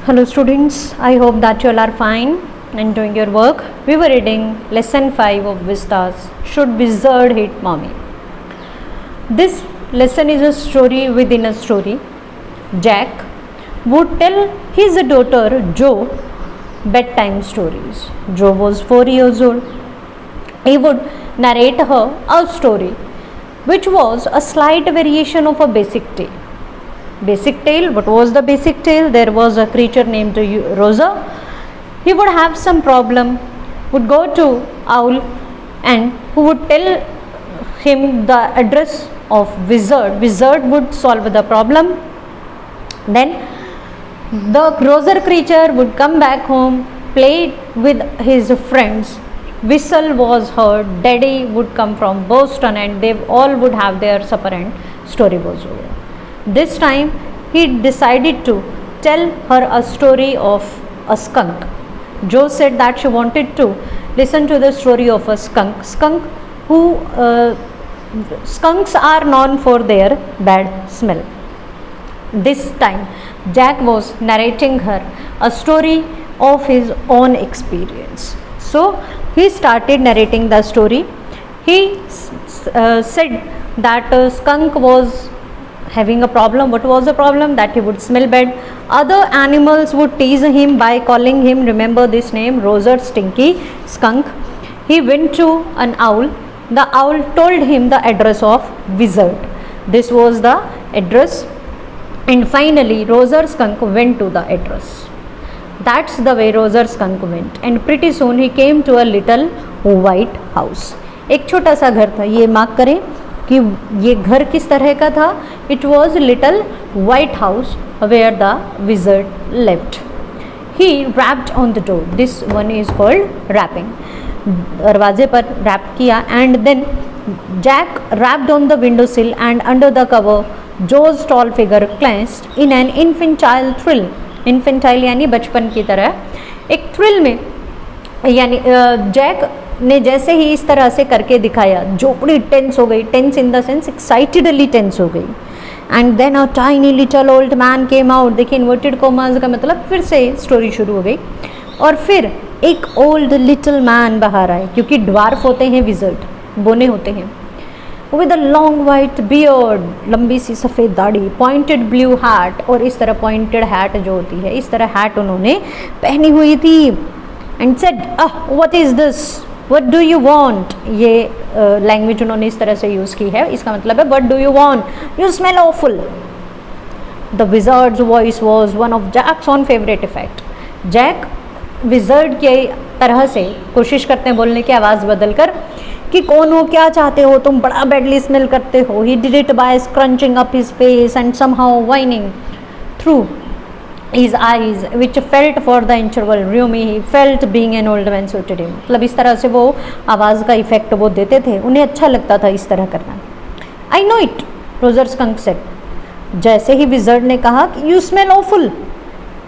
Hello students, I hope that you all are fine and doing your work. We were reading lesson 5 of Vistas, Should Wizard Hit Mommy? This lesson is a story within a story. Jack would tell his daughter Jo bedtime stories. Jo was 4 years old. He would narrate her a story which was a slight variation of a basic tale. Basic tale, what was the basic tale? There was a creature named Rosa. He would have some problem, would go to Owl and who would tell him the address of Wizard. Wizard would solve the problem. Then the Rosa creature would come back home, play with his friends. Whistle was heard, daddy would come from Boston and they all would have their supper and story was over. This time he decided to tell her a story of a skunk. Jo said that she wanted to listen to the story of a skunk. Skunks are known for their bad smell. This time Jack was narrating her a story of his own experience. So he started narrating the story. He said that a skunk was having a problem. What was the problem? That he would smell bad. Other animals would tease him by calling him, remember this name, Rosa Stinky Skunk. He went to an owl. The owl told him the address of Wizard. This was the address, and finally Rosa Skunk went to the address. That's the way Rosa Skunk went, and pretty soon he came to a little white house. एक छोटा सा घर था. ये mark करें कि ये घर किस तरह का था. It was little white house where the wizard left. He rapped on the door. This one is called rapping. दरवाजे पर रैप किया and then Jack rapped on the window sill and under the cover Jo's tall figure cleansed in an infantile thrill. Infantile यानी बचपन की तरह. एक thrill में यानी जैक ने जैसे ही इस तरह से करके दिखाया, जो बड़ी टेंस हो गई. Tense in the sense excitedly tense हो गई. And then a tiny little old man came out. देखिए इन्वर्टेड कोमास का मतलब फिर से स्टोरी शुरू हो गई. और फिर एक ओल्ड लिटिल मैन बाहर आए, क्योंकि ड्वार्फ होते हैं विजर्ड, बोने होते हैं. With a long white beard, लंबी सी सफ़ेद दाढ़ी, पॉइंटेड ब्लू हैट, और इस तरह पॉइंटेड हैट जो होती है इस तरह हैट उन्होंने पहनी हुई थी. And said, what is this, What do you want? ये लैंग्वेज उन्होंने इस तरह से यूज़ की है. इसका मतलब है What do you want? You smell awful. The wizard's voice was one of Jack's own favorite effect. Jack wizard के तरह से कोशिश करते हैं बोलने की आवाज़ बदल कर कि कौन हो, क्या चाहते हो, तुम बड़ा बैडली स्मेल करते हो. He did it by scrunching up his face and somehow whining through his eyes which felt for the interval really he felt being an old man suited him. मतलब इस तरह से वो आवाज़ का इफेक्ट वो देते थे, उन्हें अच्छा लगता था इस तरह करना. I know it, Rosa Skunk said. जैसे ही विजर्ड ने कहा कि you smell awful,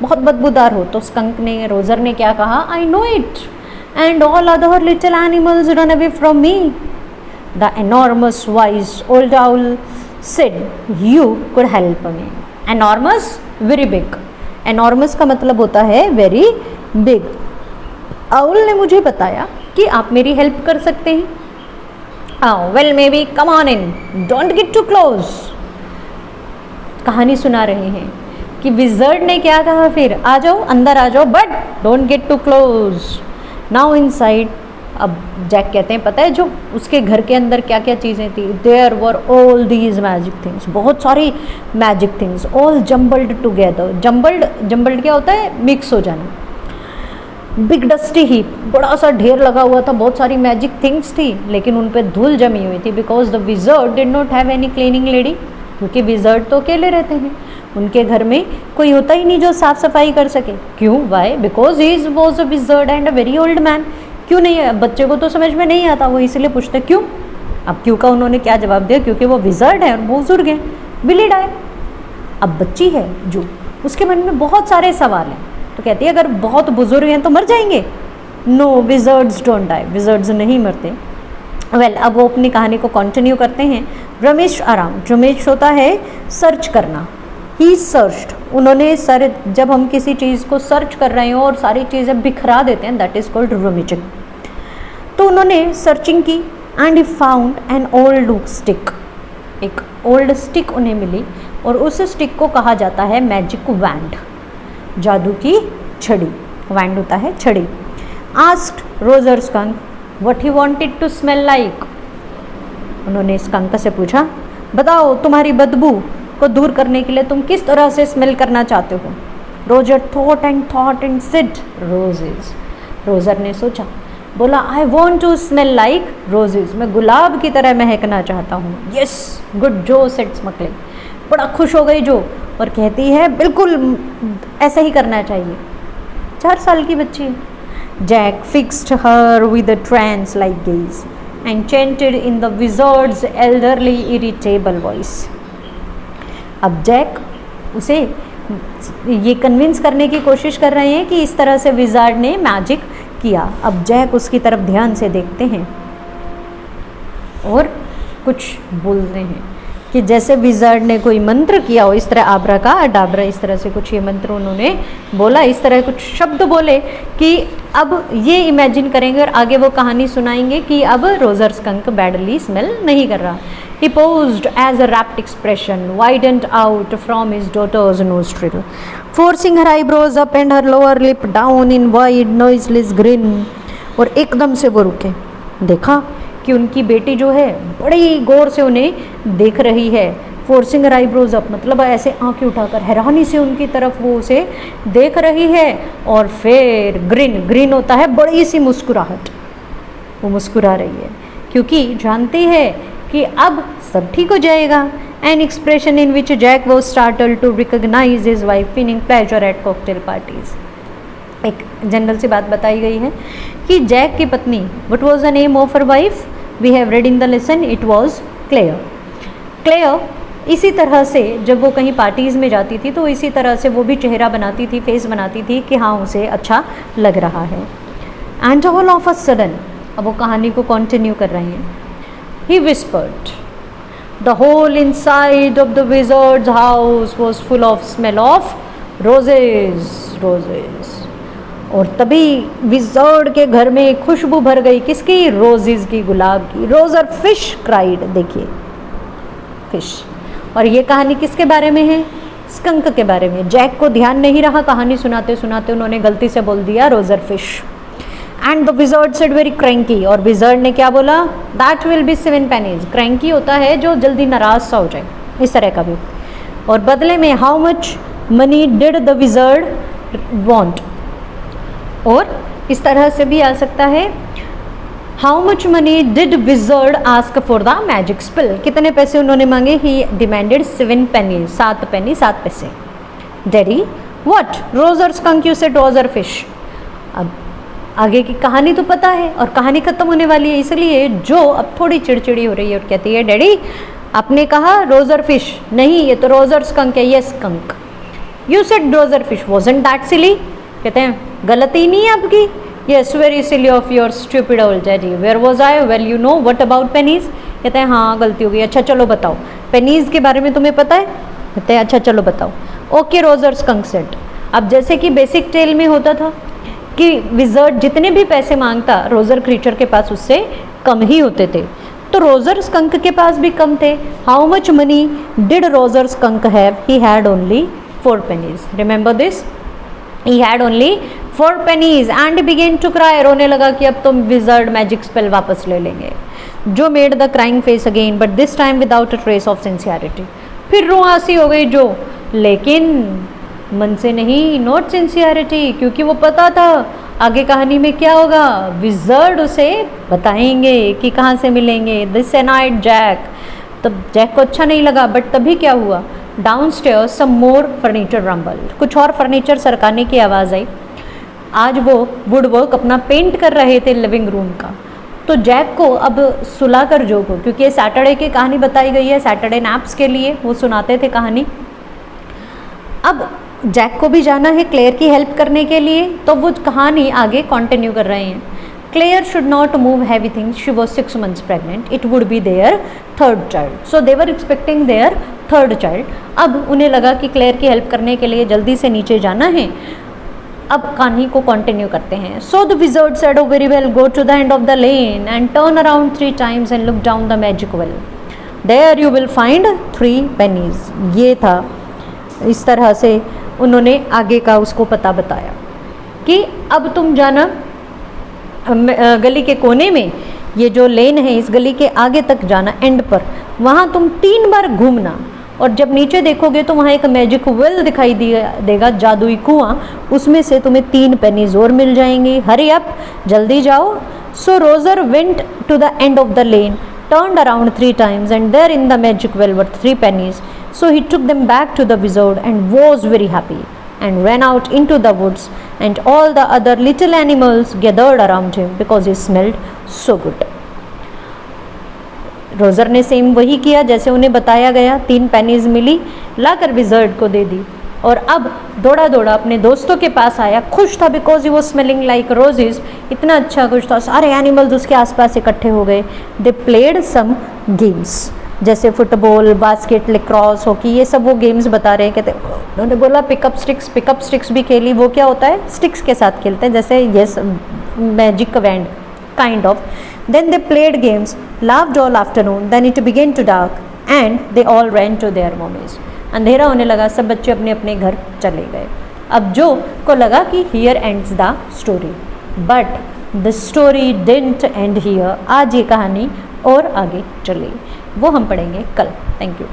बहुत बदबूदार हो, तो स्कंक ने, रोजर ने क्या कहा? I know it, and all other little animals run away from me. The enormous wise old owl said you could help me. Enormous, very big. Enormous का मतलब होता है वेरी बिग. आउल ने मुझे बताया कि आप मेरी हेल्प कर सकते हैं. Well maybe, come on in, don't get too close. कहानी सुना रहे हैं कि विजर्ड ने क्या कहा, फिर आ जाओ, अंदर आ जाओ, but don't get too close. Now inside. अब जैक कहते हैं पता है जो उसके घर के अंदर क्या क्या चीज़ें थी. There were all these magic things, बहुत सारी magic things, all jumbled together. Jumbled क्या होता है? मिक्स हो जाना. बिग डस्टी हीप, बड़ा सा ढेर लगा हुआ था, बहुत सारी मैजिक थिंग्स थी लेकिन उन पर धूल जमी हुई थी. Because the wizard did not have any cleaning lady, क्योंकि विजर्ड तो अकेले रहते हैं, उनके घर में कोई होता ही नहीं जो साफ़ सफाई कर सके. क्यों? Why? Because he was a wizard and a very old man. क्यों नहीं है? बच्चे को तो समझ में नहीं आता, वो इसलिए पूछते क्यों. अब क्यों का उन्होंने क्या जवाब दिया? क्योंकि वो विजर्ड है और बुजुर्ग हैं, विल ही डाई. अब बच्ची है जो, उसके मन में बहुत सारे सवाल हैं, तो कहती है अगर बहुत बुजुर्ग हैं तो मर जाएंगे. No, wizards don't die, wizards नहीं मरते. वेल, अब वो अपनी कहानी को कंटिन्यू करते हैं. रमेश अराउंड, रमेश होता है सर्च करना, ही सर्च्ड, उन्होंने जब हम किसी चीज़ को सर्च कर रहे हो और सारी चीज़ें बिखरा देते हैं, दैट इज़ कॉल्ड रुमिजिंग। तो उन्होंने सर्चिंग की and he found an old stick, एक ओल्ड स्टिक उन्हें मिली और उस स्टिक को कहा जाता है मैजिक वैंड, जादू की छड़ी। वैंड होता है छड़ी। Asked Roger skunk what he wanted to smell like, उन्होंने स्कंक से पूछा बताओ तुम्हारी बदबू को दूर करने के लिए तुम किस तरह से स्मेल करना चाहते हो। Roger thought and said roses, Roger ने सोचा, बोला I want to smell like roses, मैं गुलाब की तरह महकना चाहता हूँ। Yes good Jo, said smuggling, बड़ा खुश हो गई जो और कहती है बिल्कुल ऐसा ही करना चाहिए। 4 साल की बच्ची है। Jack fixed her with a trance like gaze and chanted in the wizard's elderly irritable voice. अब जैक उसे ये कन्विंस करने की कोशिश कर रहे हैं कि इस तरह से विज़ार्ड ने मैजिक किया। अब जैक उसकी तरफ ध्यान से देखते हैं और कुछ बोलते हैं कि जैसे विज़ार्ड ने कोई मंत्र किया हो, इस तरह आब्रा का अडाब्रा, इस तरह से कुछ ये मंत्र उन्होंने बोला, इस तरह कुछ शब्द बोले कि अब ये इमेजिन करेंगे और आगे वो कहानी सुनाएंगे कि अब रोजर स्कंक बैडली स्मेल नहीं कर रहा। He posed as a rapt expression widened out from his daughter's nostril, forcing her eyebrows up and her lower lip down in wide noiseless grin। और एकदम से वो रुके, देखा कि उनकी बेटी जो है बड़ी गौर से उन्हें देख रही है। फोर्सिंग हर आईब्रोज अप मतलब ऐसे आंखें उठाकर हैरानी से उनकी तरफ वो उसे देख रही है। और फिर ग्रिन होता है बड़ी सी मुस्कुराहट, वो मुस्कुरा रही है क्योंकि जानती है कि अब सब ठीक हो जाएगा। An expression in which Jack was startled to recognise his wife feeling pleasure at cocktail parties. एक जनरल सी बात बताई गई है कि जैक की पत्नी, what was the name of her wife, we have read in the lesson, it was Claire. Claire इसी तरह से जब वो कहीं पार्टीज़ में जाती थी तो इसी तरह से वो भी चेहरा बनाती थी, फेस बनाती थी कि हाँ उसे अच्छा लग रहा है। And all of a sudden, अब वो कहानी को कंटिन्यू कर रहे हैं। He whispered, the whole inside of the wizard's house was full of smell of roses, roses। और तभी विज़ार्ड के घर में खुशबू भर गई, किसकी, रोजेज की, गुलाब की। रोजर फिश क्राइड, देखिए फिश। और ये कहानी किसके बारे में है, स्कंक के बारे में। जैक को ध्यान नहीं रहा, कहानी सुनाते सुनाते उन्होंने गलती से बोल दिया Roger fish. And the wizard said very cranky, और विज़ार्ड ने क्या बोला, that will be 7 pennies। Cranky होता है जो जल्दी नाराज सा हो जाए, इस तरह का भी। और बदले में how much money did the wizard want, और इस तरह से भी आ सकता है how much money did wizard ask for the magic spell. कितने पैसे उन्होंने मांगे, ही डिमांडेड 7 pennies, 7 penny 7 पैसे। Daddy what, Roger skunk you said Roger fish. अब आगे की कहानी तो पता है और कहानी खत्म होने वाली है, इसलिए जो अब थोड़ी चिड़चिड़ी हो रही है और कहती है, डैडी आपने कहा रोजर फिश, नहीं ये तो रोजर स्कंक है। ये skunk, you said Roger fish, wasn't that silly. कहते हैं गलती नहीं है आपकी, yes very silly of your stupid old daddy, where was I, well you know what about pennies. कहते हैं हाँ गलती हो गई, अच्छा चलो बताओ पेनीज के बारे में तुम्हें पता है। कहते हैं अच्छा चलो बताओ। Okay Roger skunk said. अब जैसे कि बेसिक टेल में होता था कि विज़ार्ड जितने भी पैसे मांगता रोजर क्रीचर के पास उससे कम ही होते थे, तो रोजर स्कंक के पास भी कम थे। How much money did Roger skunk have, he had only 4 pennies। Remember this, he had only 4 pennies and began to cry. रोने लगा कि अब तुम विज़ार्ड मैजिक स्पेल वापस ले लेंगे। जो made the crying face again but this time without a trace of sincerity. फिर रुआसी हो गई जो, लेकिन मन से नहीं, नॉट सिंसियरिटी, क्योंकि वो पता था आगे कहानी में क्या होगा। विज़ार्ड उसे बताएंगे कि कहाँ से मिलेंगे। दिस एनाइड जैक, तब जैक को अच्छा नहीं लगा। बट तभी क्या हुआ, डाउन स्टेयर्स सम मोर फर्नीचर रंबल, कुछ और फर्नीचर सरकाने की आवाज़ आई। आज वो वुड वर्क अपना पेंट कर रहे थे लिविंग रूम का। तो जैक को अब सुला कर जो को, क्योंकि ये सैटरडे की कहानी बताई गई है, सैटरडे नैप्स के लिए वो सुनाते थे कहानी। अब जैक को भी जाना है क्लेयर की हेल्प करने के लिए, तो वो कहानी आगे कंटिन्यू कर रहे हैं। Claire should not move heavy things, she was 6 months pregnant, it would be their 3rd child, so they were expecting their third child. अब उन्हें लगा कि क्लेयर की हेल्प करने के लिए जल्दी से नीचे जाना है। अब कहानी को कंटिन्यू करते हैं। So the wizard said, oh very well, go to the end of the lane and turn around 3 times and look down the magic well, there you will find 3 pennies। ये था, इस तरह से उन्होंने आगे का उसको पता बताया कि अब तुम जाना गली के कोने में, ये जो लेन है इस गली के आगे तक जाना, एंड पर, वहाँ तुम 3 बार घूमना, और जब नीचे देखोगे तो वहाँ एक मैजिक वेल दिखाई देगा, जादुई कुआं, उसमें से तुम्हें 3 pennies और मिल जाएंगी। हरी अप, जल्दी जाओ। So Roger went to the end of the lane, turned around 3 times and there in the magic well were 3 pennies. So he took them back to the wizard and was very happy and ran out into the woods, and all the other little animals gathered around him because he smelled so good. रोज़र ने same वही किया जैसे उन्हें बताया गया, 3 pennies मिली, लाकर wizard को दे दी, और अब दौड़ा दौड़ा अपने दोस्तों के पास आया। खुश था बिकॉज ही वो स्मेलिंग लाइक रोजेज, इतना अच्छा खुश था। सारे एनिमल्स उसके आसपास इकट्ठे हो गए। दे प्लेड सम गेम्स, जैसे फुटबॉल, बास्केट, लेक्रॉस, हॉकी, ये सब वो गेम्स बता रहे हैं। कहते उन्होंने बोला पिकअप स्टिक्स भी खेली। वो क्या होता है, स्टिक्स के साथ खेलते हैं, जैसे yes magic wand kind of. Then they played games, laughed all afternoon, then it began to dark and they all ran to their mommies. अंधेरा होने लगा, सब बच्चे अपने अपने घर चले गए। अब जो को लगा कि here ends the story, but the story didn't and here. आज ये कहानी और आगे चली, वो हम पढ़ेंगे कल। Thank you.